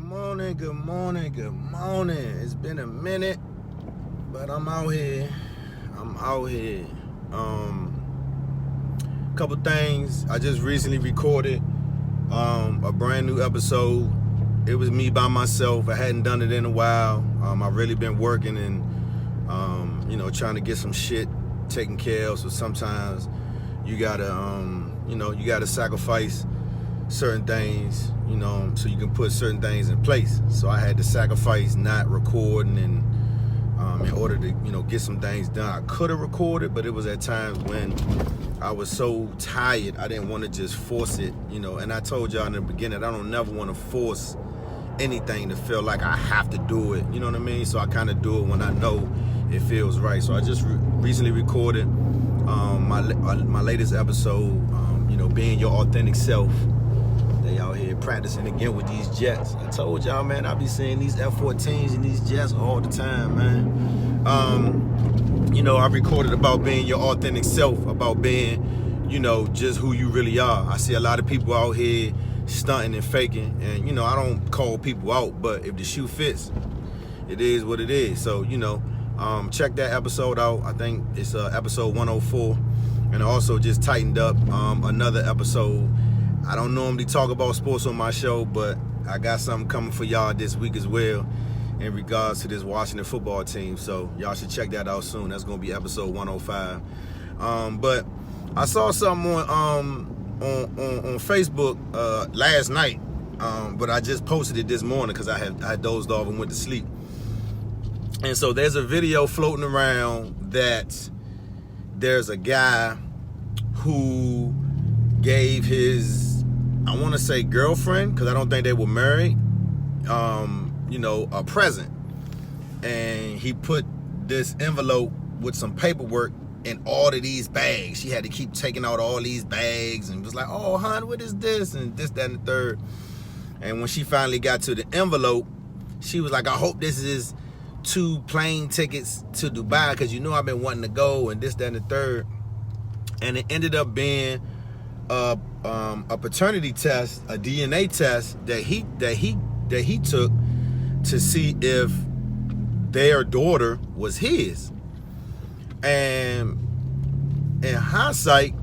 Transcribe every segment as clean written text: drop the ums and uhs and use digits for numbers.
morning, good morning, good morning. It's been a minute, but I'm out here. Couple things. I just recently recorded a brand new episode. It was me by myself. I hadn't done it in a while. I've really been working and trying to get some shit taken care of. So sometimes you gotta sacrifice certain things, so you can put certain things in place. So I had to sacrifice not recording and in order to, get some things done. I could have recorded, but it was at times when I was so tired, I didn't want to just force it, and I told y'all in the beginning, I don't never want to force anything to feel like I have to do it, you know what I mean? So I kind of do it when I know it feels right. So I just recently recorded my latest episode, being your authentic self. They out here practicing again with these jets. I told y'all, man, I be seeing these F-14s and these jets all the time, man. I recorded about being your authentic self, about being, just who you really are. I see a lot of people out here stunting and faking, and, I don't call people out, but if the shoe fits, it is what it is. So, check that episode out. I think it's episode 104, and I also just tightened up another episode. I don't normally talk about sports on my show, but I got something coming for y'all this week as well in regards to this Washington football team. So y'all should check that out soon. That's going to be episode 105. But I saw something on Facebook last night, but I just posted it this morning because I had dozed off and went to sleep. And so there's a video floating around that there's a guy who gave his, I want to say girlfriend, because I don't think they were married, a present. And he put this envelope with some paperwork in all of these bags. She had to keep taking out all these bags and was like, oh, hon, what is this? And this, that, and the third. And when she finally got to the envelope, she was like, I hope this is 2 plane tickets to Dubai, because I've been wanting to go, and this, that, and the third. And it ended up being a paternity test, a DNA test that he took to see if their daughter was his. And in hindsight,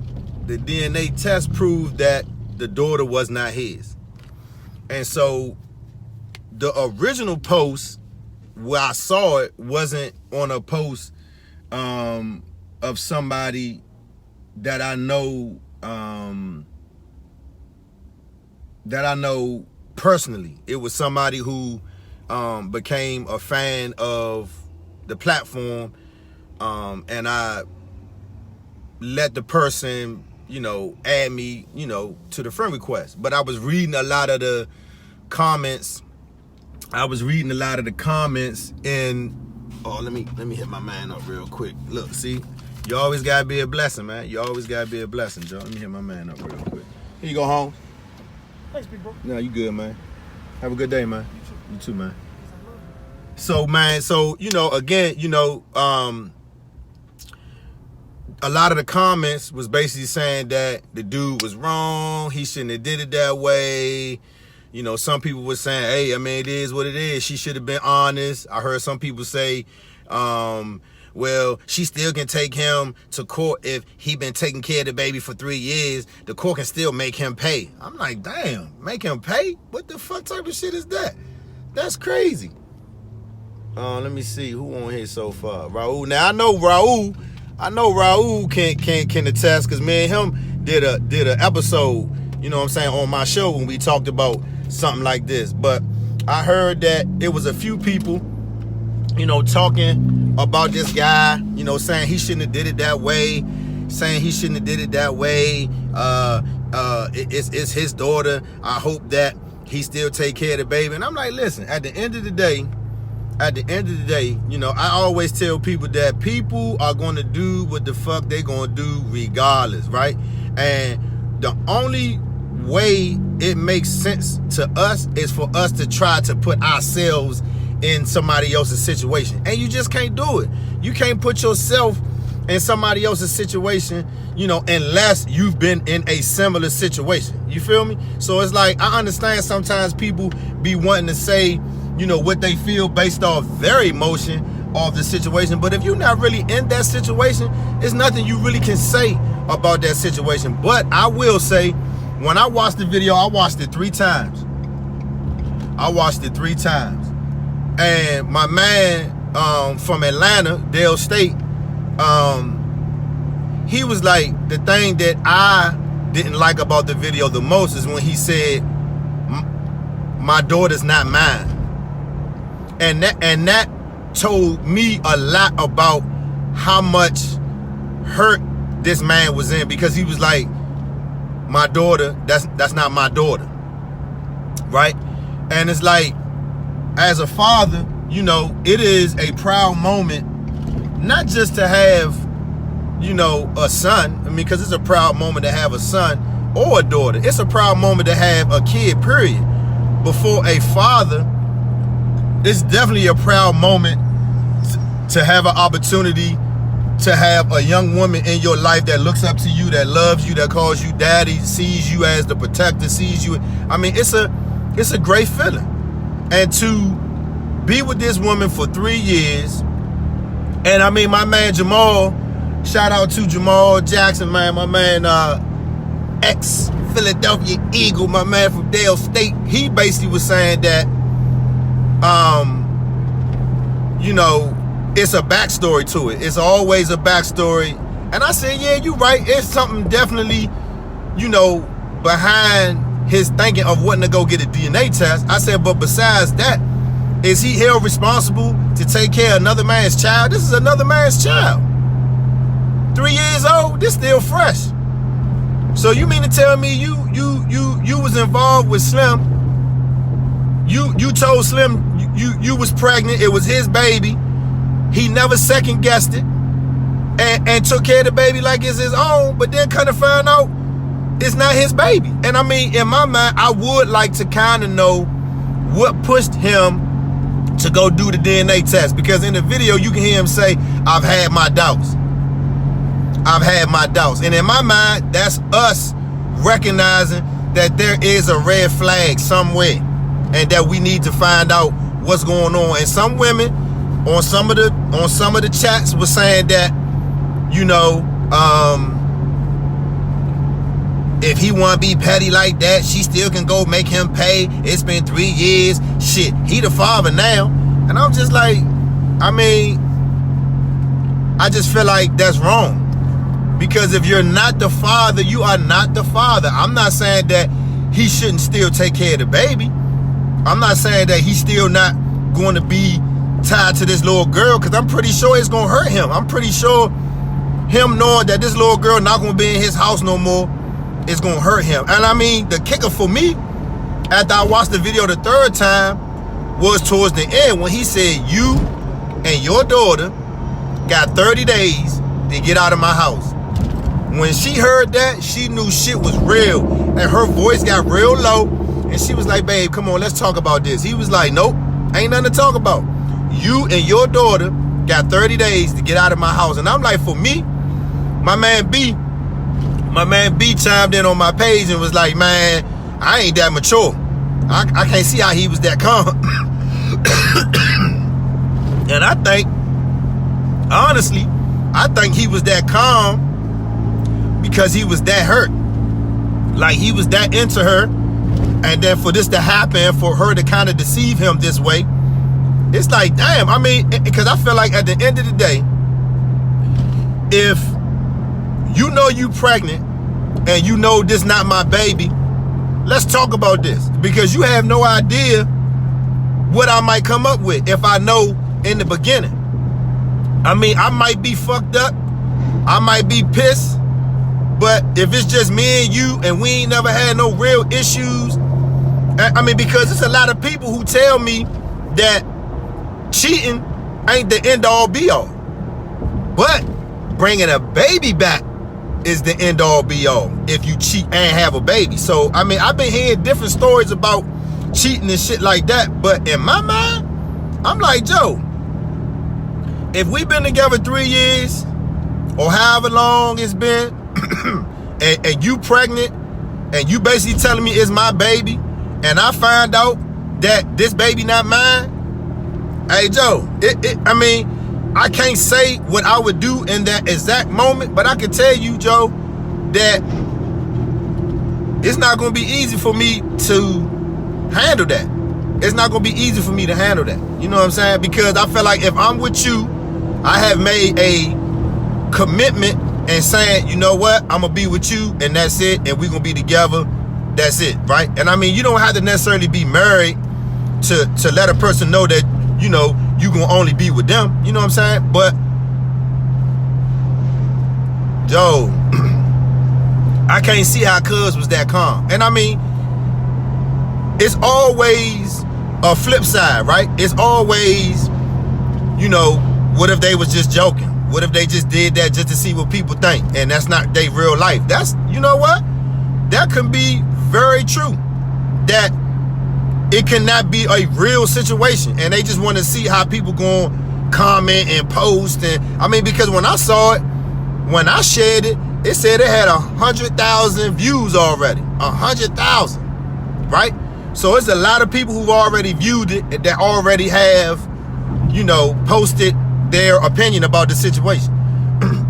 the DNA test proved that the daughter was not his. And so the original post where I saw it wasn't on a post of somebody that I know personally. It was somebody who became a fan of the platform, and I let the person, add me, to the friend request. But I was reading a lot of the comments. And let me hit my man up real quick. Look, see, you always gotta be a blessing, man. You always gotta be a blessing, Joe. Let me hit my man up real quick. Here you go, Holmes. Thanks, big bro. No, you good, man. Have a good day, man. You too, man. So, man, again, a lot of the comments was basically saying that the dude was wrong. He shouldn't have did it that way. Some people were saying, hey, it is what it is. She should have been honest. I heard some people say, well, she still can take him to court if he been taking care of the baby for 3 years. The court can still make him pay. I'm like, damn, make him pay? What the fuck type of shit is that? That's crazy. Let me see who on here so far. Raul. Now I know Raul can attest, because me and him did a episode, on my show when we talked about something like this. But I heard that it was a few people, talking about this guy, saying he shouldn't have did it that way, it's his daughter. I hope that he still take care of the baby. And I'm like, listen, at the end of the day, I always tell people that people are going to do what the fuck they going to do regardless, right? And the only way it makes sense to us is for us to try to put ourselves in somebody else's situation. And you just can't do it. You can't put yourself in somebody else's situation, unless you've been in a similar situation. You feel me? So it's like, I understand sometimes people be wanting to say, what they feel based off their emotion of the situation. But if you're not really in that situation, there's nothing you really can say about that situation. But I will say, when I watched the video, I watched it 3 times. And my man from Atlanta, Dale State, he was like, the thing that I didn't like about the video the most is when he said, my daughter's not mine. And that told me a lot about how much hurt this man was in, because he was like, my daughter, that's not my daughter, right? And it's like, as a father, it is a proud moment, not just to have, a son, because it's a proud moment to have a son or a daughter. It's a proud moment to have a kid, period. But for a father, it's definitely a proud moment to have an opportunity to have a young woman in your life that looks up to you, that loves you, that calls you daddy, sees you as the protector, sees you. I mean, it's a great feeling. And to be with this woman for 3 years, and I mean, my man Jamal, shout out to Jamal Jackson, man, my man, ex-Philadelphia Eagle, my man from Dale State, he basically was saying that, it's a backstory to it. It's always a backstory. And I said, yeah, you're right. It's something definitely, behind his thinking of wanting to go get a DNA test. I said, but besides that, is he held responsible to take care of another man's child? This is another man's child. 3 years old, this still fresh. So you mean to tell me you was involved with Slim? You told Slim you was pregnant, it was his baby. He never second guessed it and took care of the baby like it's his own, but then kind of found out it's not his baby. And I mean, in my mind, I would like to kind of know what pushed him to go do the DNA test, because in the video you can hear him say, I've had my doubts. And in my mind, that's us recognizing that there is a red flag somewhere and that we need to find out what's going on. And some women on some of the chats were saying that, if he want to be petty like that, she still can go make him pay. It's been 3 years. Shit, he the father now. And I'm just like, I mean, I just feel like that's wrong. Because if you're not the father, you are not the father. I'm not saying that he shouldn't still take care of the baby. I'm not saying that he's still not going to be tied to this little girl, because I'm pretty sure it's going to hurt him. I'm pretty sure him knowing that this little girl not going to be in his house no more is going to hurt him. And I mean, the kicker for me, after I watched the video the 3rd time, was towards the end when he said, you and your daughter got 30 days to get out of my house. When she heard that, she knew shit was real. And her voice got real low. And she was like, babe, come on, let's talk about this. He was like, nope, ain't nothing to talk about. You and your daughter got 30 days to get out of my house. And I'm like, for me, my man B chimed in on my page and was like, man, I ain't that mature. I can't see how he was that calm. And I think, honestly, he was that calm because he was that hurt. Like, he was that into her. And then for this to happen, for her to kind of deceive him this way, it's like, damn. I mean, because I feel like at the end of the day, if you know you pregnant and you know this not my baby, let's talk about this. Because you have no idea what I might come up with if I know in the beginning. I mean, I might be fucked up. I might be pissed. But if it's just me and you and we ain't never had no real issues, I mean, because there's a lot of people who tell me that cheating ain't the end all be all. But bringing a baby back is the end all be all if you cheat and have a baby. So, I mean, I've been hearing different stories about cheating and shit like that. But in my mind, I'm like, Joe, if we've been together 3 years or however long it's been, and you pregnant, and you basically telling me it's my baby, and I find out that this baby not mine, hey Joe, I mean, I can't say what I would do in that exact moment, but I can tell you, Joe, that it's not going to be easy for me to handle that. It's not going to be easy for me to handle that. You know what I'm saying? Because I feel like if I'm with you, I have made a commitment and saying, you know what, I'm going to be with you and that's it, and we're going to be together, that's it, right? And I mean, you don't have to necessarily be married to let a person know that, you know, you going to only be with them. You know what I'm saying? But, Joe, I can't see how cuz was that calm. And I mean, it's always a flip side, right? It's always, you know, what if they was just joking? What if they just did that just to see what people think? And that's not their real life. That's, you know what? That can be very true. That it cannot be a real situation. And they just want to see how people going to comment and post. And I mean, because when I saw it, when I shared it, it said it had 100,000 views already. 100,000, right? So it's a lot of people who've already viewed it that already have, you know, posted their opinion about the situation.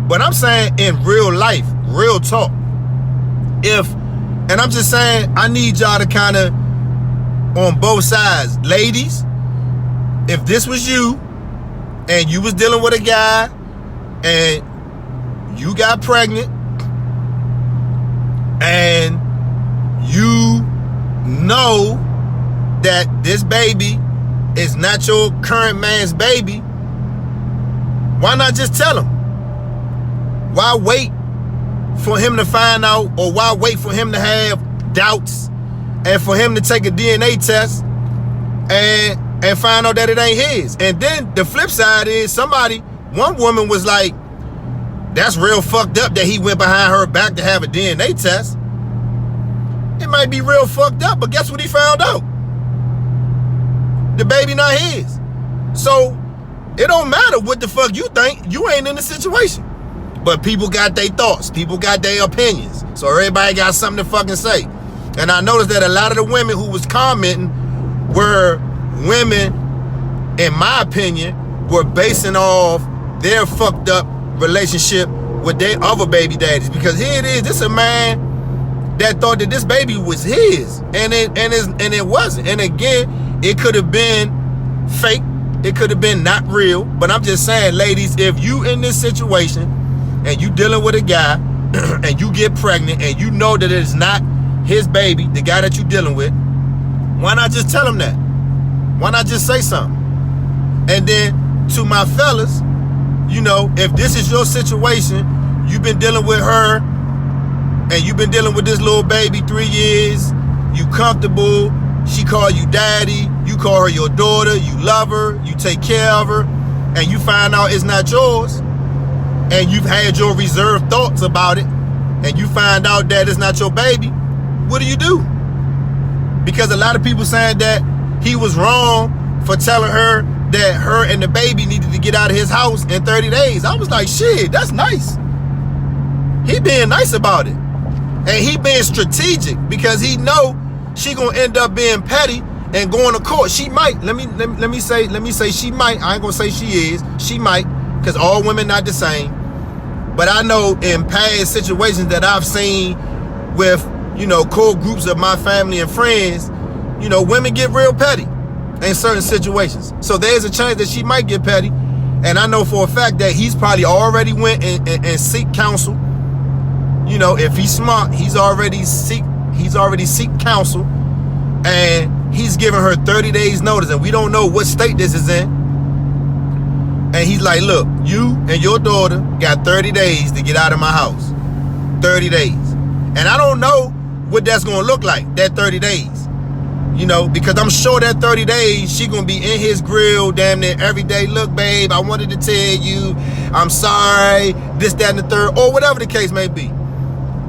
But I'm saying in real life, real talk, and I'm just saying, I need y'all to kind of, on both sides, ladies, if this was you and you was dealing with a guy and you got pregnant and you know that this baby is not your current man's baby, why not just tell him? Why wait for him to find out, or why wait for him to have doubts and for him to take a DNA test and find out that it ain't his? And then the flip side is one woman was like, that's real fucked up that he went behind her back to have a DNA test. It might be real fucked up, but guess what he found out? The baby not his. So it don't matter what the fuck you think. You ain't in the situation. But people got their thoughts. People got their opinions. So everybody got something to fucking say. And I noticed that a lot of the women who was commenting were women, in my opinion, were basing off their fucked up relationship with their other baby daddies. Because here it is, this a man that thought that this baby was his, and it wasn't. And again, it could have been fake, it could have been not real. But I'm just saying, ladies, if you in this situation and you dealing with a guy and you get pregnant and you know that it's not his baby, the guy that you dealing with, why not just tell him that? Why not just say something? And then to my fellas, you know, if this is your situation, you've been dealing with her and you've been dealing with this little baby 3 years, you comfortable, she call you daddy, you call her your daughter, you love her, you take care of her, and you find out it's not yours, and you've had your reserved thoughts about it, and you find out that it's not your baby, what do? Because a lot of people saying that he was wrong for telling her that her and the baby needed to get out of his house in 30 days. I was like, shit, that's nice. He being nice about it. And he being strategic, because he know she gonna end up being petty and going to court. She might, let me say she might. I ain't gonna say she is. She might, because all women not the same. But I know in past situations that I've seen with, you know, core groups of my family and friends, you know, women get real petty in certain situations. So there's a chance that she might get petty. And I know for a fact that he's probably already went and seek counsel. You know, if he's smart, he's already seek counsel, and he's giving her 30 days notice, and we don't know what state this is in. And he's like, look, you and your daughter got 30 days to get out of my house. 30 days. And I don't know what that's gonna look like, that 30 days. You know, because I'm sure that 30 days, she gonna be in his grill damn near every day. Look, babe, I wanted to tell you, I'm sorry, this, that, and the third, or whatever the case may be.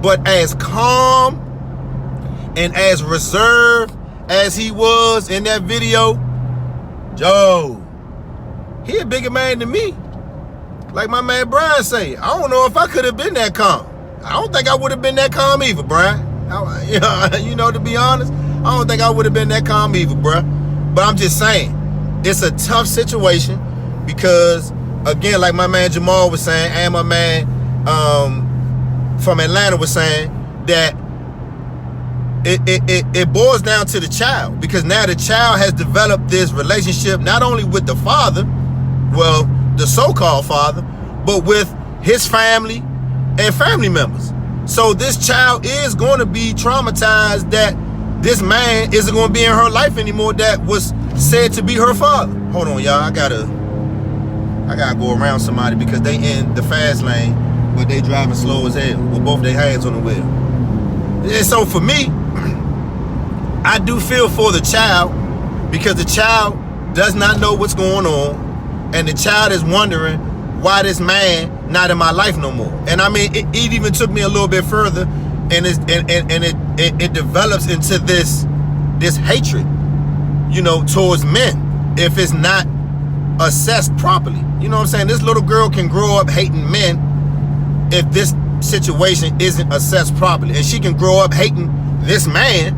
But as calm and as reserved as he was in that video, Joe, he a bigger man than me. like my man Brian say, I don't know if I could have been that calm. I don't think I would have been that calm either, Brian. To be honest, I don't think I would have been that calm either, bruh. But I'm just saying, it's a tough situation because, again, like my man Jamal was saying, and my man from Atlanta was saying, that it boils down to the child, because now the child has developed this relationship not only with the father, well, the so-called father, but with his family and family members. So this child is going to be traumatized that this man isn't going to be in her life anymore that was said to be her father. Hold on, y'all. I gotta go around somebody because they in the fast lane, but they driving slow as hell with both their hands on the wheel. And so for me, I do feel for the child, because the child does not know what's going on, and the child is wondering why this man not in my life no more. And I mean, it even took me a little bit further, and it develops into this hatred, towards men if it's not assessed properly. You know what I'm saying? This little girl can grow up hating men if this situation isn't assessed properly, and she can grow up hating this man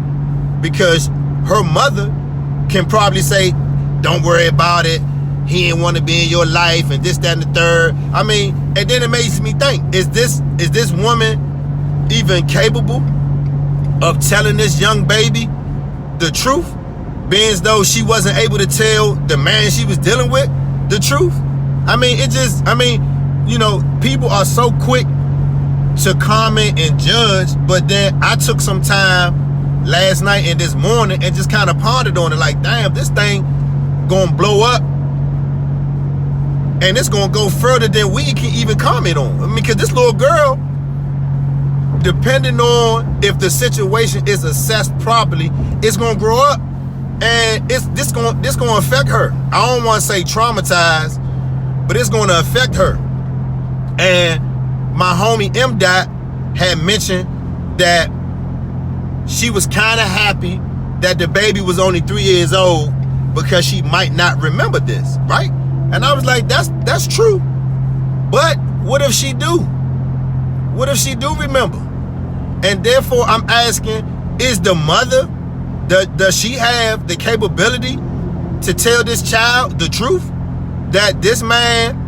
because her mother can probably say, don't worry about it, he didn't want to be in your life, and this, that, and the third. I mean, and then it makes me think, is this woman even capable of telling this young baby the truth, being as though she wasn't able to tell the man she was dealing with the truth? I mean, people are so quick to comment and judge, but then I took some time last night and this morning and just kind of pondered on it, like, damn, this thing gonna blow up, and it's gonna go further than we can even comment on. I mean, because this little girl, depending on if the situation is assessed properly, it's gonna grow up, and this gonna affect her. I don't want to say traumatized, but it's gonna affect her. And my homie M. Dot had mentioned that she was kind of happy that the baby was only 3 years old because she might not remember this, right? And I was like, that's true. But what if she do? What if she do remember? And therefore, I'm asking, is the mother, does she have the capability to tell this child the truth? That this man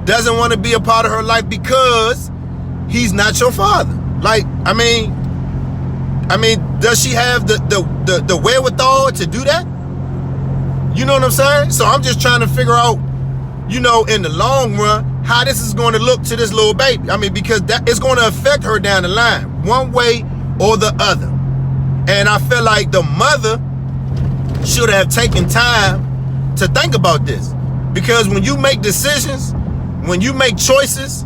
doesn't want to be a part of her life because he's not your father? Like, I mean, does she have the wherewithal to do that? You know what I'm saying? So I'm just trying to figure out, in the long run, how this is going to look to this little baby. I mean, because that is going to affect her down the line, one way or the other. And I feel like the mother should have taken time to think about this. Because when you make decisions, when you make choices,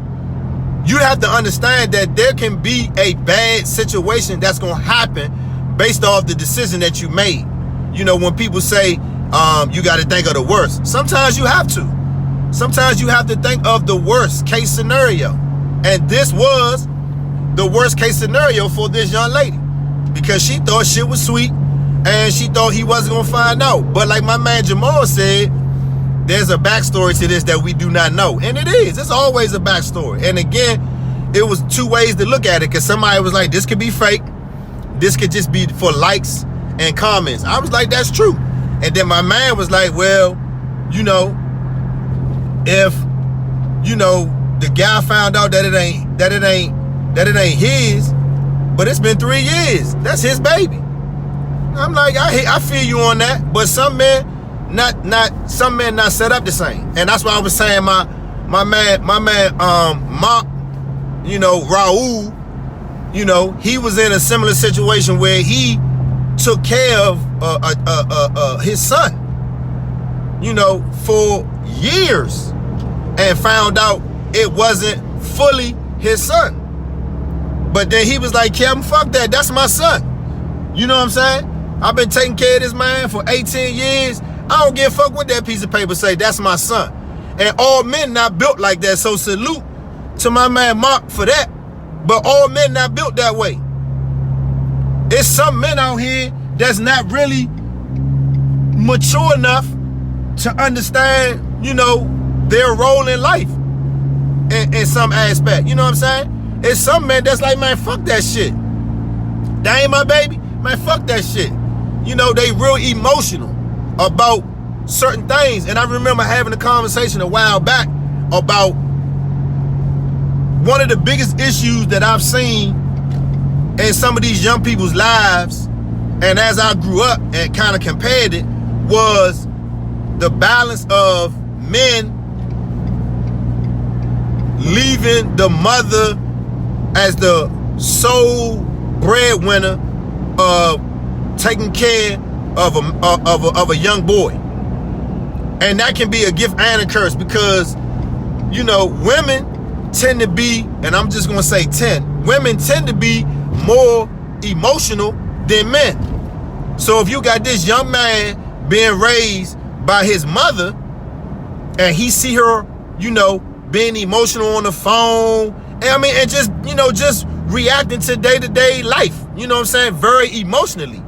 you have to understand that there can be a bad situation that's going to happen based off the decision that you made. When people say, you got to think of the worst, sometimes you have to. Sometimes you have to think of the worst case scenario. And this was the worst case scenario for this young lady, because she thought shit was sweet and she thought he wasn't going to find out. But like my man Jamal said, there's a backstory to this that we do not know. And it's always a backstory. And again, it was two ways to look at it, because somebody was like, this could be fake, this could just be for likes and comments. I was like, that's true. And then my man was like, well, if the guy found out that it ain't his, but it's been 3 years, that's his baby. I'm like, I feel you on that, but some men not set up the same. And that's why I was saying my man Mark, Raul, he was in a similar situation where he took care of his son, for years, and found out it wasn't fully his son. But then he was like, Kevin, fuck that, that's my son. You know what I'm saying? I've been taking care of this man for 18 years. I don't give a fuck what that piece of paper say, that's my son. And all men not built like that, so salute to my man Mark for that. But all men not built that way. It's some men out here that's not really mature enough to understand, their role in life. in some aspect. You know what I'm saying? It's some men that's like, man, fuck that shit. That ain't my baby. Man, fuck that shit. You know, they real emotional about certain things. And I remember having a conversation a while back about one of the biggest issues that I've seen in some of these young people's lives, and as I grew up and kind of compared it, was the balance of men leaving the mother as the sole breadwinner of taking care of a young boy. And that can be a gift and a curse, because, you know, women tend to be, and I'm just gonna say women tend to be more emotional than men. So if you got this young man being raised by his mother, and he see her, you know, being emotional on the phone, and I mean, and just, you know, just reacting to day-to-day life, you know what I'm saying, very emotionally,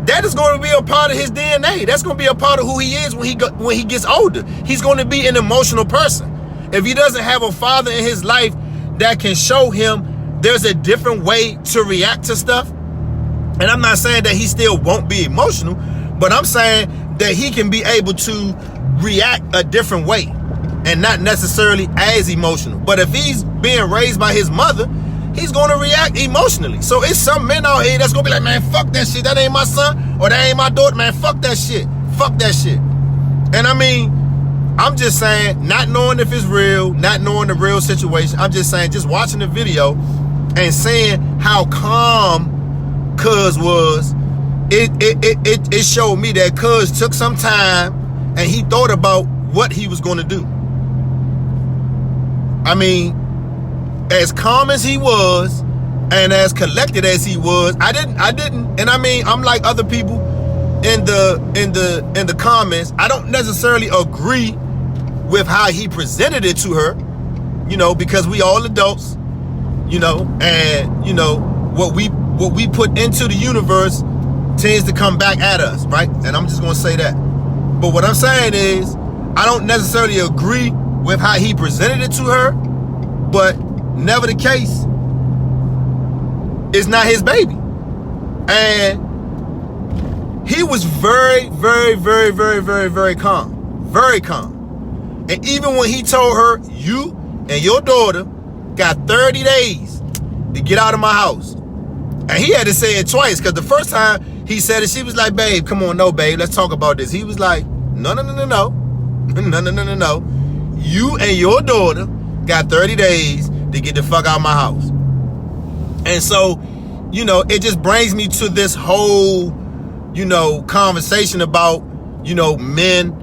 that is going to be a part of his DNA. That's going to be a part of who he is when he gets older. He's going to be an emotional person. If he doesn't have a father in his life that can show him there's a different way to react to stuff, and I'm not saying that he still won't be emotional, but I'm saying that he can be able to react a different way and not necessarily as emotional. But if he's being raised by his mother, he's going to react emotionally. So it's some men out here that's going to be like, man, fuck that shit. That ain't my son, or that ain't my daughter. Man, fuck that shit. Fuck that shit. And I mean, I'm just saying, not knowing if it's real, not knowing the real situation, I'm just saying, just watching the video and seeing how calm Cuz was, it showed me that Cuz took some time and he thought about what he was going to do. I mean, as calm as he was and as collected as he was, I didn't, and I mean, I'm like other people in the comments, I don't necessarily agree with how he presented it to her, you know, because we all adults, you know, and you know what we put into the universe tends to come back at us, right? And I'm just gonna say that. But what I'm saying is, I don't necessarily agree with how he presented it to her, but never the case, it's not his baby. And he was very, very, very, very, very, very calm. Very calm. And even when he told her, you and your daughter got 30 days to get out of my house. And he had to say it twice, because the first time he said it, she was like, babe, come on, no, babe, let's talk about this. He was like, no. You and your daughter got 30 days to get the fuck out of my house. And so, you know, it just brings me to this whole, you know, conversation about, you know, men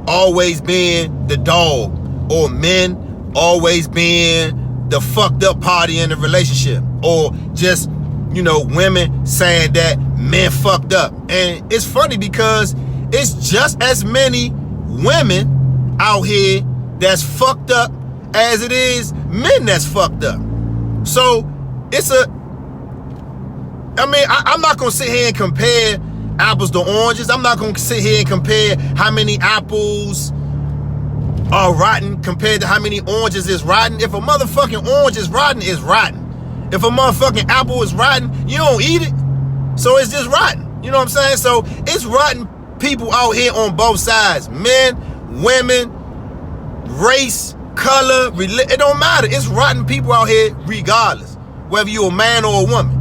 always being the dog, or men always being the fucked up party in the relationship, or just, you know, women saying that men fucked up. And it's funny because it's just as many women out here that's fucked up as it is men that's fucked up. So it's I'm not gonna sit here and compare apples to oranges. I'm not gonna sit here and compare how many apples are rotten compared to how many oranges is rotten. If a motherfucking orange is rotten, it's rotten. If a motherfucking apple is rotten, you don't eat it. So it's just rotten. You know what I'm saying? So it's rotten people out here on both sides. Men, women, race, color, it don't matter. It's rotten people out here regardless, whether you're a man or a woman.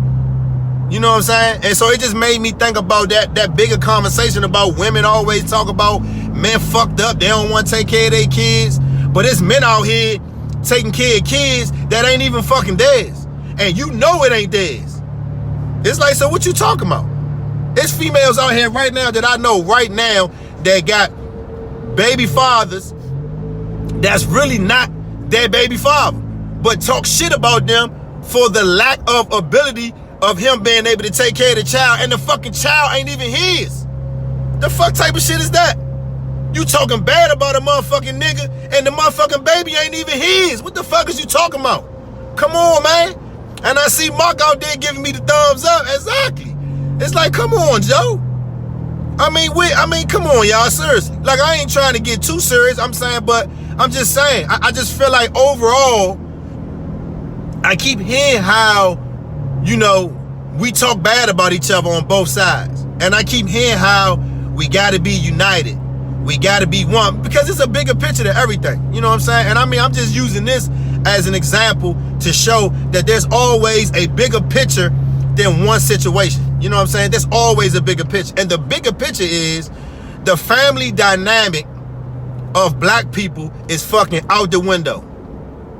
You know what I'm saying? And so it just made me think about that bigger conversation about women always talk about men fucked up, they don't want to take care of their kids. But it's men out here taking care of kids that ain't even fucking theirs. And you know it ain't theirs. It's like, so what you talking about? There's females out here right now that I know right now that got baby fathers that's really not their baby father, but talk shit about them for the lack of ability of him being able to take care of the child, and the fucking child ain't even his. The fuck type of shit is that? You talking bad about a motherfucking nigga and the motherfucking baby ain't even his. What the fuck is you talking about? Come on, man. And I see Mark out there giving me the thumbs up. Exactly. It's like, come on, Joe. I mean, come on, y'all, seriously. Like, I ain't trying to get too serious, I'm saying, but I'm just saying, I just feel like overall, I keep hearing how, we talk bad about each other on both sides. And I keep hearing how we gotta be united. We gotta be one, because it's a bigger picture to everything. You know what I'm saying? And I mean, I'm just using this as an example to show that there's always a bigger picture than one situation. You know what I'm saying? There's always a bigger picture. And the bigger picture is the family dynamic of black people is fucking out the window.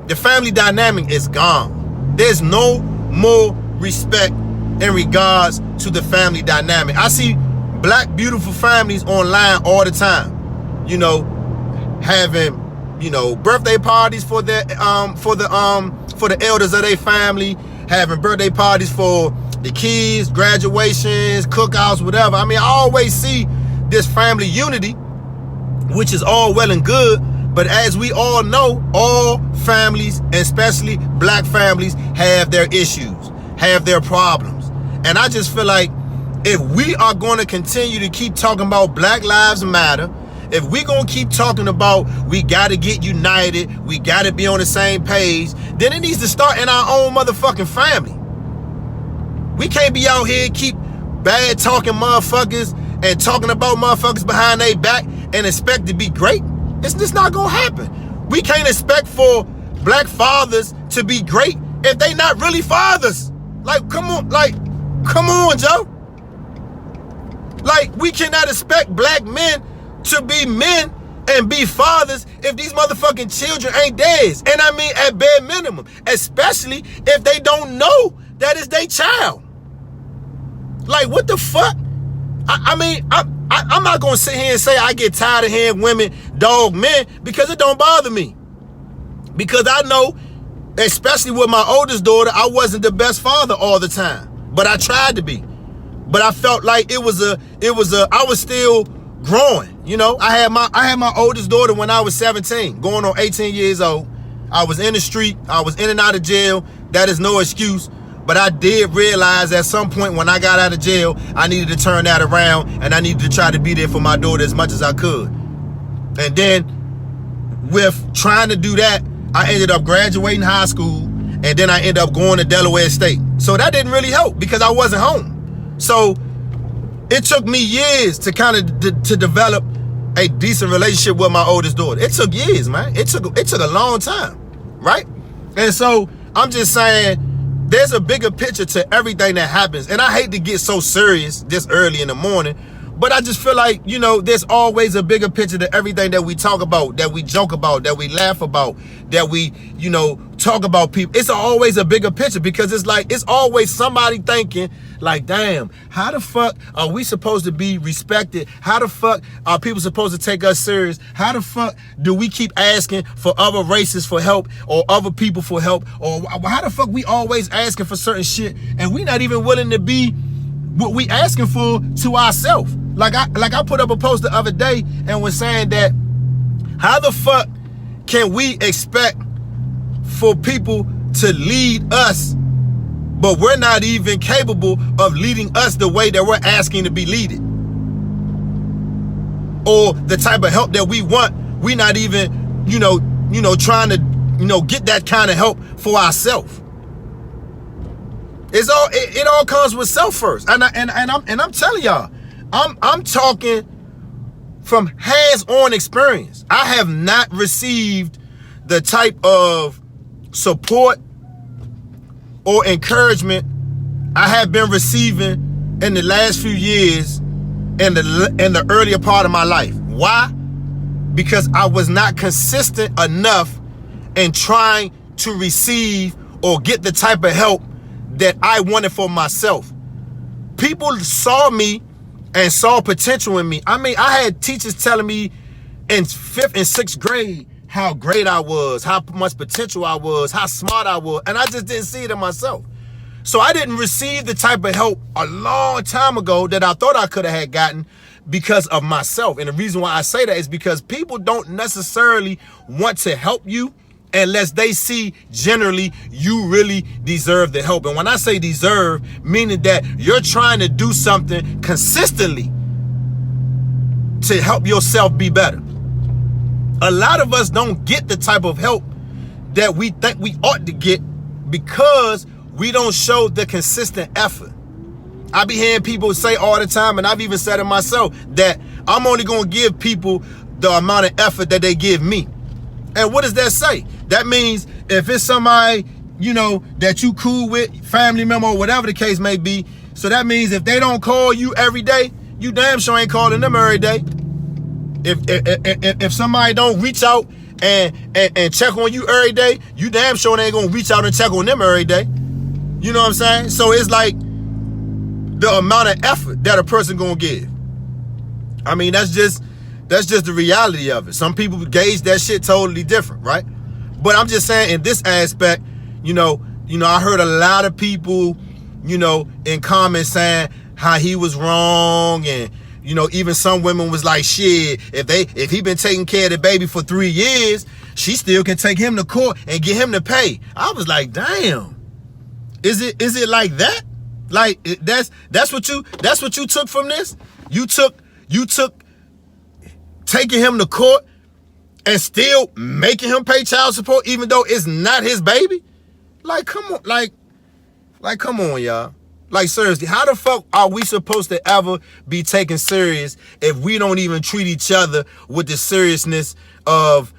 The family dynamic is gone. There's no more respect in regards to the family dynamic. I see black beautiful families online all the time, having, birthday parties for the elders of their family, having birthday parties for the kids, graduations, cookouts, whatever. I mean, I always see this family unity, which is all well and good, but as we all know, all families, especially black families, have their issues, have their problems. And I just feel like if we are going to continue to keep talking about Black Lives Matter, if we're going to keep talking about we got to get united, we got to be on the same page, then it needs to start in our own motherfucking family. We can't be out here keep bad talking motherfuckers and talking about motherfuckers behind their back and expect to be great. It's just not going to happen. We can't expect for black fathers to be great if they not really fathers. Come on, Joe. We cannot expect black men to be men and be fathers if these motherfucking children ain't theirs. And I mean at bare minimum, especially if they don't know that it's their child. What the fuck? I'm not gonna sit here and say I get tired of hearing women dog men, because it don't bother me. Because I know, especially with my oldest daughter, I wasn't the best father all the time, but I tried to be. But I felt like I was still growing. I had my oldest daughter when I was 17, going on 18 years old. I was in the street. I was in and out of jail. That is no excuse. But I did realize at some point when I got out of jail, I needed to turn that around, and I needed to try to be there for my daughter as much as I could. And then with trying to do that, I ended up graduating high school, and then I ended up going to Delaware State. So that didn't really help because I wasn't home. So it took me years to kind of to develop a decent relationship with my oldest daughter. It took years, man. It took a long time, right? And so I'm just saying, there's a bigger picture to everything that happens. And I hate to get so serious this early in the morning, but I just feel like, there's always a bigger picture to everything that we talk about, that we joke about, that we laugh about, that we, talk about people. It's always a bigger picture, because it's always somebody thinking damn, how the fuck are we supposed to be respected? How the fuck are people supposed to take us serious? How the fuck do we keep asking for other races for help or other people for help? Or how the fuck we always asking for certain shit and we not even willing to be what we asking for to ourselves? I put up a post the other day and was saying that how the fuck can we expect for people to lead us, but we're not even capable of leading us the way that we're asking to be leaded? Or the type of help that we want, we not even, trying to, get that kind of help for ourselves. It all comes with self first. And I'm telling y'all, I'm talking from hands-on experience. I have not received the type of support or encouragement I have been receiving in the last few years in the earlier part of my life. Why? Because I was not consistent enough in trying to receive or get the type of help that I wanted for myself. People saw me and saw potential in me. I mean, I had teachers telling me in 5th and 6th grade how great I was, how much potential I was, how smart I was, and I just didn't see it in myself. So I didn't receive the type of help a long time ago that I thought I could have had gotten because of myself. And the reason why I say that is because people don't necessarily want to help you unless they see generally you really deserve the help. And when I say deserve, meaning that you're trying to do something consistently to help yourself be better. A lot of us don't get the type of help that we think we ought to get because we don't show the consistent effort. I be hearing people say all the time, and I've even said it myself, that I'm only going to give people the amount of effort that they give me. And what does that say? That means if it's somebody, that you cool with, family member or whatever the case may be, so that means if they don't call you every day, you damn sure ain't calling them every day. If somebody don't reach out and check on you every day, you damn sure ain't gonna reach out and check on them every day. You know what I'm saying? So it's like the amount of effort that a person gonna give. I mean, that's just the reality of it. Some people gauge that shit totally different, right? But I'm just saying in this aspect, I heard a lot of people, in comments saying how he was wrong, and even some women was like, shit, if he been taking care of the baby for 3 years, she still can take him to court and get him to pay. I was like, damn, is it like that? Like that's what you took from this? You took taking him to court and still making him pay child support even though it's not his baby? Like, come on, like come on, y'all. Like, seriously, how the fuck are we supposed to ever be taken serious if we don't even treat each other with the seriousness of,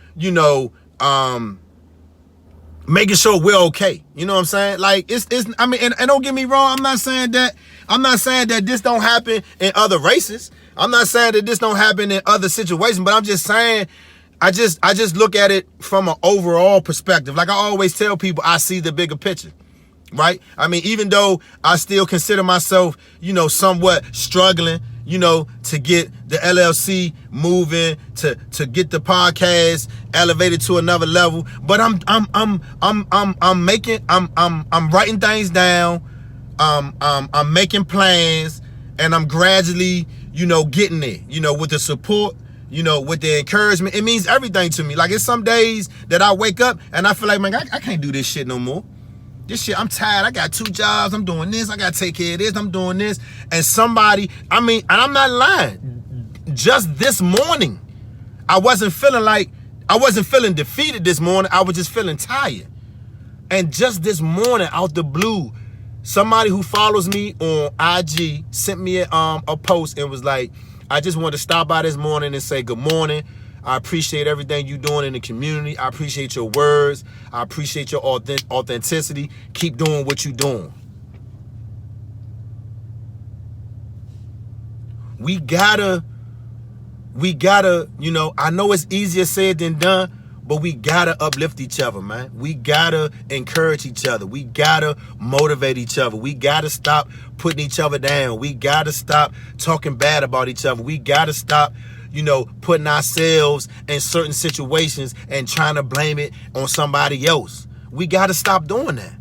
making sure we're okay? You know what I'm saying? Like, I mean, and don't get me wrong, I'm not saying that this don't happen in other races. I'm not saying that this don't happen in other situations, but I'm just saying, I just look at it from an overall perspective. Like I always tell people, I see the bigger picture, right? I mean, even though I still consider myself, somewhat struggling, to get the LLC moving, to get the podcast elevated to another level, but I'm writing things down. I'm making plans, and I'm gradually, getting there, with the support, with the encouragement. It means everything to me. Like, it's some days that I wake up and I feel like, man, I can't do this shit no more. This shit, I'm tired. I got 2 jobs. I'm doing this. I got to take care of this. I'm doing this. And somebody, and I'm not lying. Just this morning, I wasn't feeling defeated this morning. I was just feeling tired. And just this morning, out the blue, somebody who follows me on IG sent me a post and was like, I just wanted to stop by this morning and say good morning. I appreciate everything you're doing in the community. I appreciate your words. I appreciate your authenticity. Keep doing what you're doing. We gotta, I know it's easier said than done, but we gotta uplift each other, man. We gotta encourage each other. We gotta motivate each other. We gotta stop putting each other down. We gotta stop talking bad about each other. We gotta stop, putting ourselves in certain situations and trying to blame it on somebody else. We gotta stop doing that.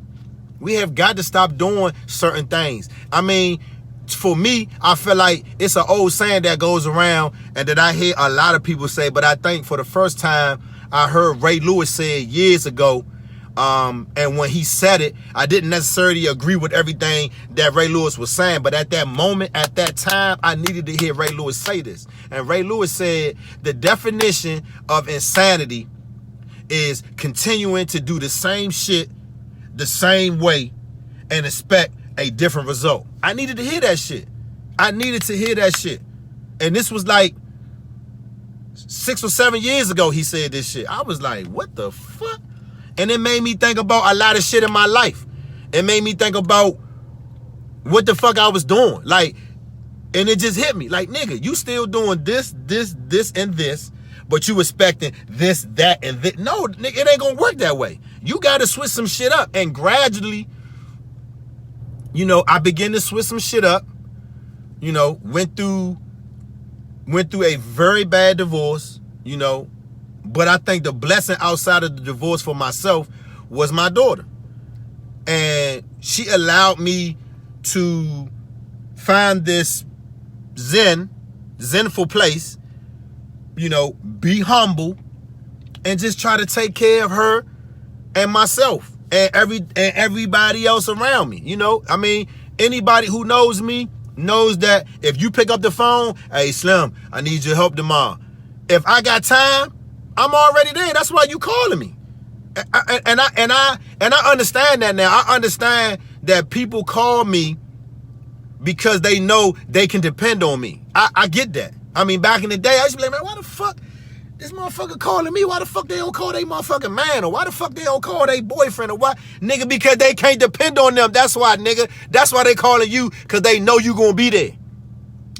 We have got to stop doing certain things. I mean, for me, I feel like it's an old saying that goes around and that I hear a lot of people say, but I think for the first time, I heard Ray Lewis say it years ago, and when he said it, I didn't necessarily agree with everything that Ray Lewis was saying, but at that moment, at that time, I needed to hear Ray Lewis say this. And Ray Lewis said, the definition of insanity is continuing to do the same shit the same way and expect a different result. I needed to hear that shit. And this was like 6 or 7 years ago he said this shit. I was like, what the fuck? And it made me think about a lot of shit in my life. It made me think about what the fuck I was doing. Like, and it just hit me. Like, nigga, you still doing this, and this, but you expecting this, that, and this. No, nigga, it ain't gonna work that way. You gotta switch some shit up. And gradually, I began to switch some shit up. Went through a very bad divorce, but I think the blessing outside of the divorce for myself was my daughter. And she allowed me to find this zenful place, be humble and just try to take care of her and myself and everybody else around me. I mean, anybody who knows me knows that if you pick up the phone, hey, Slim, I need your help tomorrow. If I got time, I'm already there. That's why you calling me. And I understand that now. I understand that people call me because they know they can depend on me. I get that. I mean, back in the day, I used to be like, man, why the fuck this motherfucker calling me? Why the fuck they don't call their motherfucking man? Or why the fuck they don't call their boyfriend? Or why? Nigga, because they can't depend on them. That's why, nigga. That's why they calling you, because they know you gonna be there.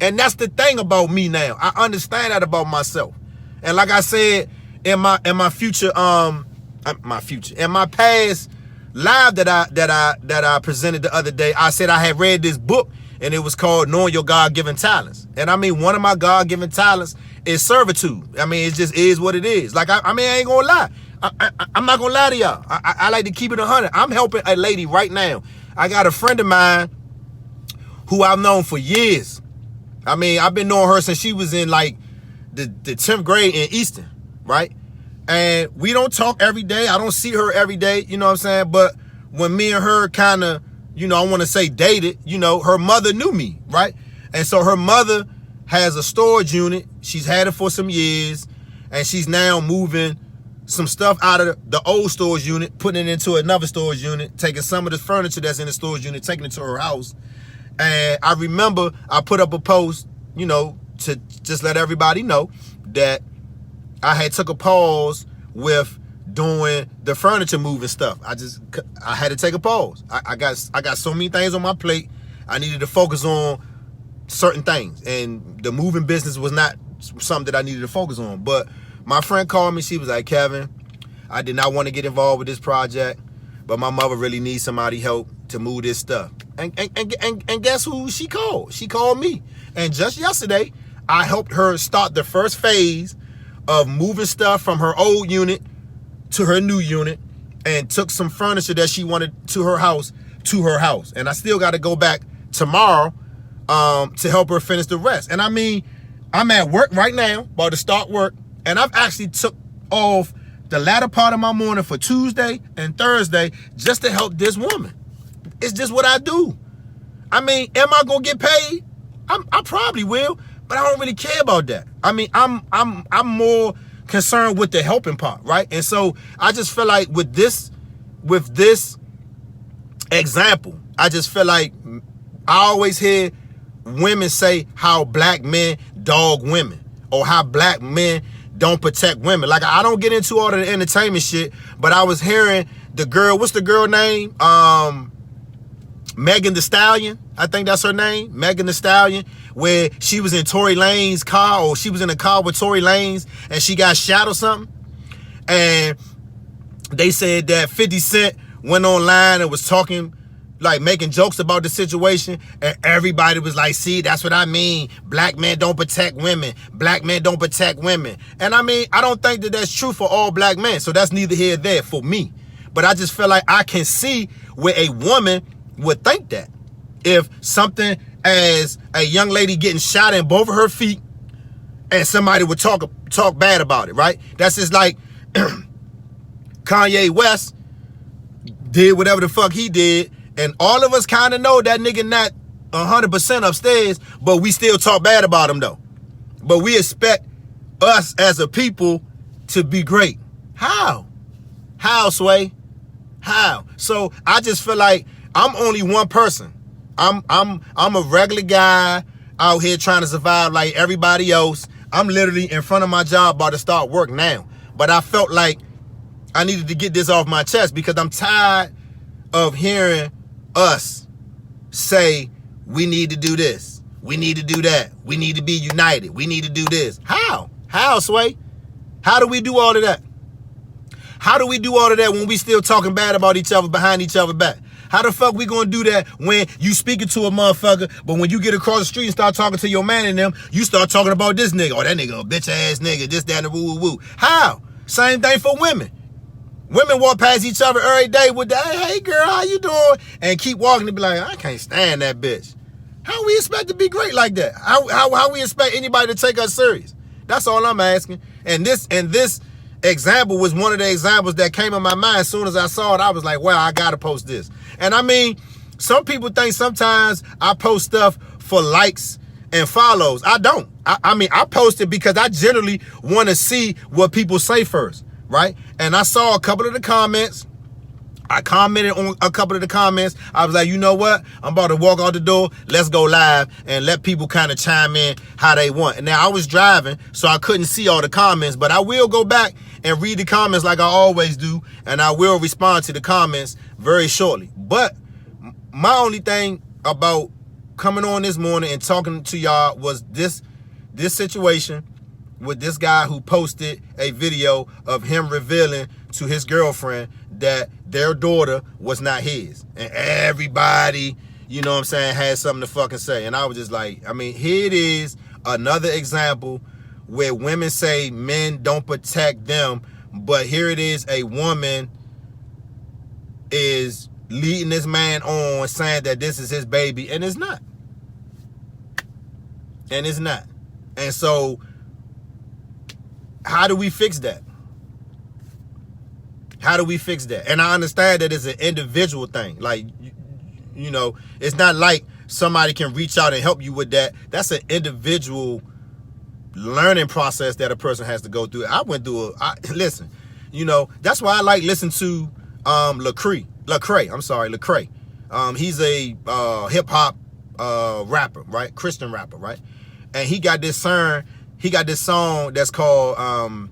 And that's the thing about me now. I understand that about myself. And like I said, in my future, in my past live that I presented the other day, I said I had read this book, and it was called Knowing Your God-Given Talents. And I mean, one of my God-given talents is servitude. I mean, it just is what it is. Like, I mean, I ain't gonna lie. I'm not gonna lie to y'all. I like to keep it 100. I'm helping a lady right now. I got a friend of mine who I've known for years. I mean, I've been knowing her since she was in like the 10th grade in Easton, right? And we don't talk every day. I don't see her every day, you know what I'm saying? But when me and her kind of, you know, I want to say dated, you know, her mother knew me, right? And so her mother has a storage unit. She's had it for some years, and she's now moving some stuff out of the old storage unit, putting it into another storage unit, taking some of the furniture that's in the storage unit, taking it to her house. And I remember I put up a post, you know, to just let everybody know that I had took a pause with doing the furniture moving stuff. I had to take a pause. I got so many things on my plate. I needed to focus on certain things, and the moving business was not something that I needed to focus on. But my friend called me. She was like, Kevin, I did not want to get involved with this project, but my mother really needs somebody help to move this stuff. And guess who she called? She called me. And just yesterday, I helped her start the first phase of moving stuff from her old unit to her new unit, and took some furniture that she wanted to her house. And I still got to go back tomorrow to help her finish the rest. And I mean, I'm at work right now, about to start work, and I've actually took off the latter part of my morning for Tuesday and Thursday just to help this woman. It's just what I do. I mean, am I gonna get paid? I probably will, but I don't really care about that. I mean, I'm more concerned with the helping part, right? And so I just feel like with this example, I just feel like I always hear women say how black men dog women, or how black men don't protect women. Like, I don't get into all the entertainment shit, but I was hearing the girl, what's the girl name? Megan Thee Stallion, I think that's her name, Megan Thee Stallion, where she was in Tory Lanez car, or she was in a car with Tory Lanez, and she got shot or something. And they said that 50 Cent went online and was talking, like making jokes about the situation, and everybody was like, see, that's what I mean. Black men don't protect women. Black men don't protect women. And I mean, I don't think that that's true for all black men, so that's neither here nor there for me. But I just feel like I can see where a woman would think that. If something as a young lady getting shot in both of her feet, and somebody would talk bad about it, right? That's just like Kanye West did whatever the fuck he did, and all of us kind of know that nigga not 100% upstairs, but we still talk bad about him though. But we expect us as a people to be great. How? How, Sway? How? So I just feel like I'm only one person. I'm a regular guy out here trying to survive like everybody else. I'm literally in front of my job about to start work now. But I felt like I needed to get this off my chest because I'm tired of hearing us say we need to do this, we need to do that, we need to be united, we need to do this. How? How, Sway? How do we do all of that? How do we do all of that when we still talking bad about each other behind each other back? How the fuck we gonna do that when you speaking to a motherfucker, but when you get across the street and start talking to your man and them, you start talking about this nigga, oh, that nigga a bitch ass nigga, this, that, and the woo, woo, woo. How? Same thing for women. Women walk past each other every day with the, hey girl, how you doing? And keep walking and be like, I can't stand that bitch. How we expect to be great like that? How we expect anybody to take us serious? That's all I'm asking. And this example was one of the examples that came in my mind. As soon as I saw it, I was like, wow, I gotta post this. And I mean, some people think sometimes I post stuff for likes and follows. I don't. I mean, I post it because I generally want to see what people say first, right? And I saw a couple of the comments. I commented on a couple of the comments. I was like, you know what? I'm about to walk out the door. Let's go live and let people kind of chime in how they want. And now I was driving, so I couldn't see all the comments, but I will go back and read the comments like I always do, and I will respond to the comments very shortly. But my only thing about coming on this morning and talking to y'all was this situation with this guy who posted a video of him revealing to his girlfriend that their daughter was not his. And everybody, you know what I'm saying, had something to fucking say. And I was just like, I mean, here it is, another example where women say men don't protect them, but here it is, a woman is leading this man on saying that this is his baby, and it's not. And it's not. And so, how do we fix that? How do we fix that? And I understand that it's an individual thing. Like, you know, it's not like somebody can reach out and help you with that. That's an individual learning process that a person has to go through. I went through listen, you know, that's why I like listening to Lecrae. He's a hip hop rapper, right? Christian rapper, right? And he got this song that's called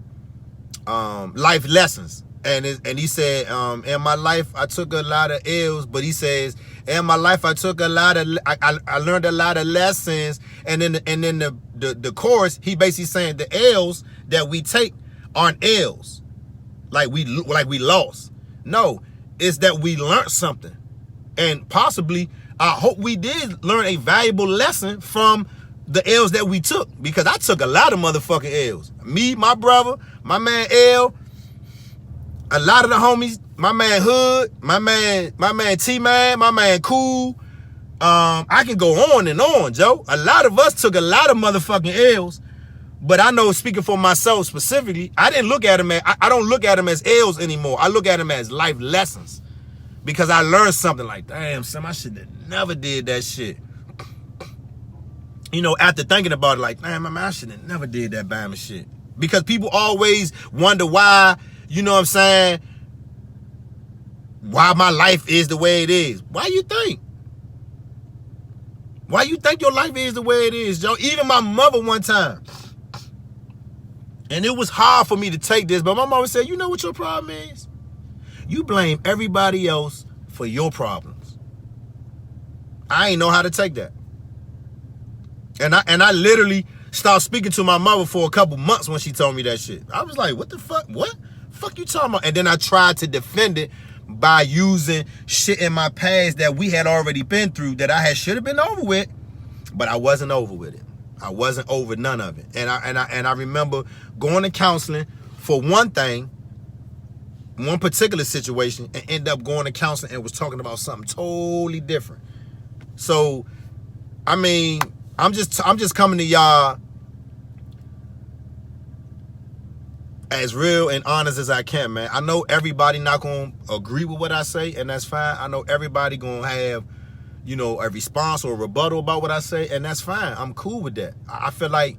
Life Lessons. And he said, in my life, I took a lot of L's, but he says, in my life, I took a lot of, I learned a lot of lessons. And then the chorus, he basically saying the L's that we take aren't L's. Like we lost. No, it's that we learned something. And possibly, I hope we did learn a valuable lesson from the L's that we took. Because I took a lot of motherfucking L's. Me, my brother, my man L, a lot of the homies, my man Hood, my man T-Man, my man Cool. I can go on and on, Joe. A lot of us took a lot of motherfucking L's, but I know, speaking for myself specifically, I don't look at them as L's anymore. I look at them as life lessons, because I learned something like, damn, Sam, I should have never did that shit. You know, after thinking about it, like, damn, man, I should have never did that Bama shit. Because people always wonder why, you know what I'm saying, why my life is the way it is. Why you think? Why you think your life is the way it is, Joe? Even my mother one time, and it was hard for me to take this, but my mama said, you know what your problem is? You blame everybody else for your problems. I ain't know how to take that. And I literally stopped speaking to my mother for a couple months when she told me that shit. I was like, what the fuck? What? Fuck you talking about? And then I tried to defend it by using shit in my past that we had already been through that I should have been over with, but I wasn't over with it. I wasn't over none of it. And I remember going to counseling for one thing, one particular situation, and end up going to counseling and was talking about something totally different. So, I mean, I'm just coming to y'all as real and honest as I can, man. I know everybody not gonna agree with what I say, and that's fine. I know everybody gonna have, you know, a response or a rebuttal about what I say, and that's fine. I'm cool with that. I feel like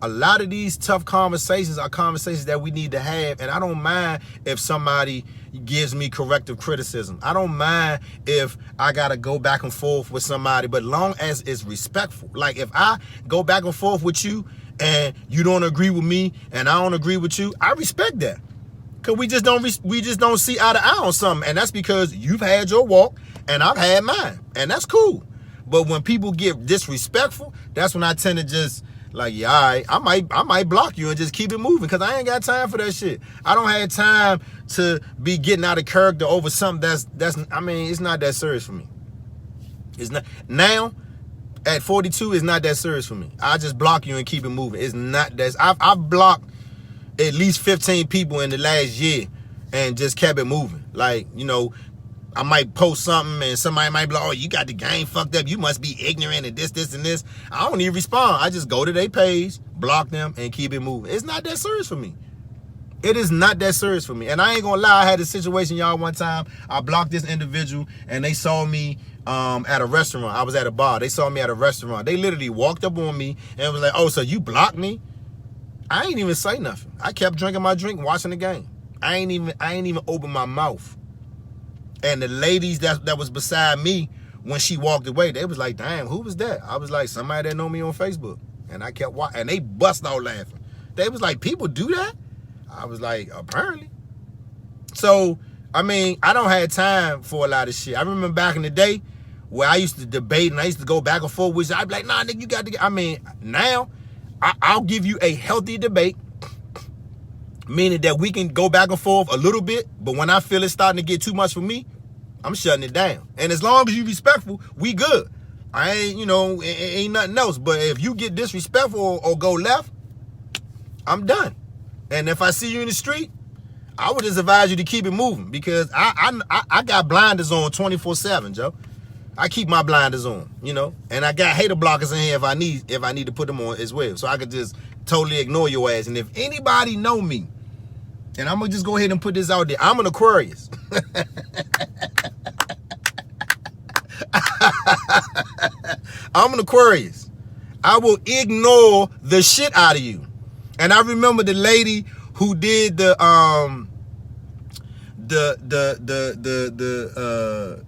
a lot of these tough conversations are conversations that we need to have, and I don't mind if somebody gives me corrective criticism. I don't mind if I gotta go back and forth with somebody, but long as it's respectful. Like, if I go back and forth with you and you don't agree with me and I don't agree with you, I respect that. Cause we just don't see eye to eye on something, and that's because you've had your walk and I've had mine, and that's cool. But when people get disrespectful, that's when I tend to just like, yeah, all right, I might block you and just keep it moving, because I ain't got time for that shit. I don't have time to be getting out of character over something that's I mean, it's not that serious for me. It's not now. At 42, it's not that serious for me. I just block you and keep it moving. It's not that. I've blocked at least 15 people in the last year and just kept it moving. Like, you know, I might post something and somebody might be like, oh, you got the game fucked up. You must be ignorant and this, and this. I don't even respond. I just go to their page, block them, and keep it moving. It's not that serious for me. It is not that serious for me. And I ain't gonna lie, I had a situation, y'all, one time. I blocked this individual and they saw me at a restaurant. I was at a bar. They saw me at a restaurant. They literally walked up on me and was like, oh, so you blocked me? I ain't even say nothing. I kept drinking my drink, watching the game. I ain't even open my mouth. And the ladies that was beside me, when she walked away, they was like, damn, who was that? I was like, somebody that know me on Facebook. And I kept watching, and they bust out laughing. They was like, people do that? I was like, apparently. So, I mean, I don't have time for a lot of shit. I remember back in the day where I used to debate and I used to go back and forth with you. I'd be like, nah, nigga, you got to get, I mean, now I'll give you a healthy debate, meaning that we can go back and forth a little bit, but when I feel it's starting to get too much for me, I'm shutting it down. And as long as you respectful, we good. I ain't, ain't nothing else. But if you get disrespectful or go left, I'm done. And if I see you in the street, I would just advise you to keep it moving, because I got blinders on 24/7, Joe. I keep my blinders on, and I got hater blockers in here if I need to put them on as well, so I could just totally ignore your ass. And if anybody know me, and I'm gonna just go ahead and put this out there, I'm an Aquarius. I'm an Aquarius. I will ignore the shit out of you. And I remember the lady who did the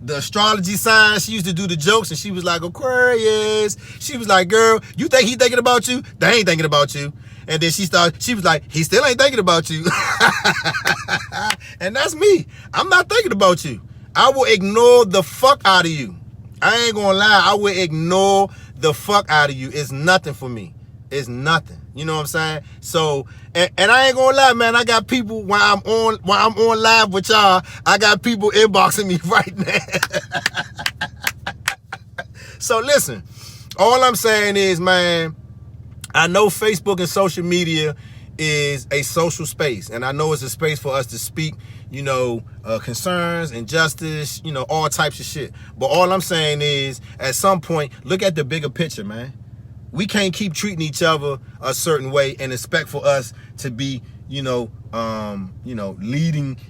astrology signs. She used to do the jokes, and she was like, Aquarius. She was like, girl, you think he thinking about you? They ain't thinking about you. And then she was like, he still ain't thinking about you. And that's me. I'm not thinking about you. I will ignore the fuck out of you. I ain't gonna lie. I will ignore the fuck out of you. It's nothing for me. It's nothing. You know what I'm saying? So, and I ain't gonna lie, man. I got people while I'm on live with y'all. I got people inboxing me right now. So listen, all I'm saying is, man, I know Facebook and social media is a social space, and I know it's a space for us to speak, concerns, injustice, all types of shit. But all I'm saying is, at some point, look at the bigger picture, man. We can't keep treating each other a certain way and expect for us to be, leading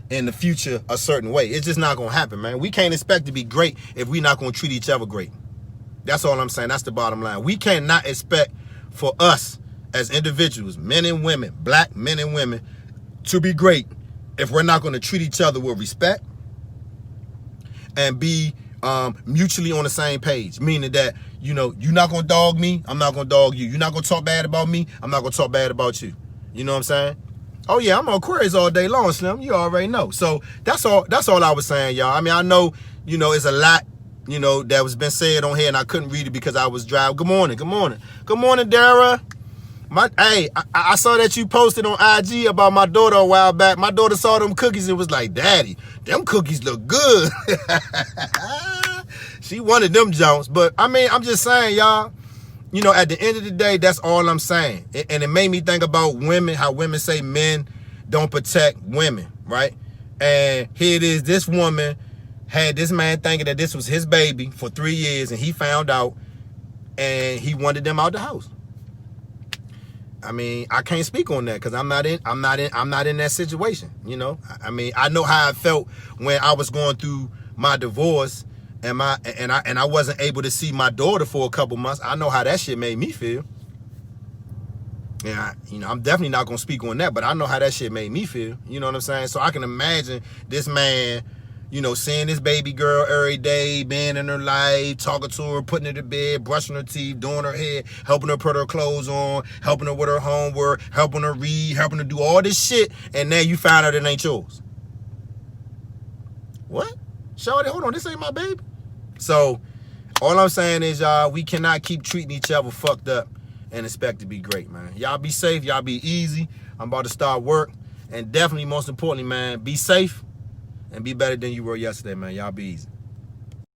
in the future a certain way. It's just not gonna happen, man. We can't expect to be great if we're not gonna treat each other great. That's all I'm saying. That's the bottom line. We cannot expect for us as individuals, men and women, black men and women, to be great if we're not gonna treat each other with respect and be mutually on the same page, meaning that, you're not gonna dog me, I'm not gonna dog you. You're not gonna talk bad about me, I'm not gonna talk bad about you. You know what I'm saying? Oh yeah, I'm on Aquarius all day long, Slim. You already know. So that's all I was saying, y'all. I mean, I know, it's a lot, that was been said on here, and I couldn't read it because I was driving. Good morning, Dara. I saw that you posted on IG about my daughter a while back. My daughter saw them cookies and was like, Daddy, them cookies look good. She wanted them Jones. But I mean, I'm just saying, y'all, at the end of the day, that's all I'm saying. And it made me think about women, how women say men don't protect women, right? And here it is, this woman had this man thinking that this was his baby for 3 years, and he found out and he wanted them out the house. I mean, I can't speak on that because I'm not in that situation. I mean, I know how I felt when I was going through my divorce and I wasn't able to see my daughter for a couple months. I know how that shit made me feel. And I'm definitely not gonna speak on that, but I know how that shit made me feel. You know what I'm saying? So I can imagine this man, seeing this baby girl every day, being in her life, talking to her, putting her to bed, brushing her teeth, doing her hair, helping her put her clothes on, helping her with her homework, helping her read, helping her do all this shit, and now you find out it ain't yours. What? Shawty, hold on, this ain't my baby. So, all I'm saying is, y'all, we cannot keep treating each other fucked up and expect to be great, man. Y'all be safe, y'all be easy. I'm about to start work. And definitely, most importantly, man, be safe and be better than you were yesterday, man. Y'all be easy.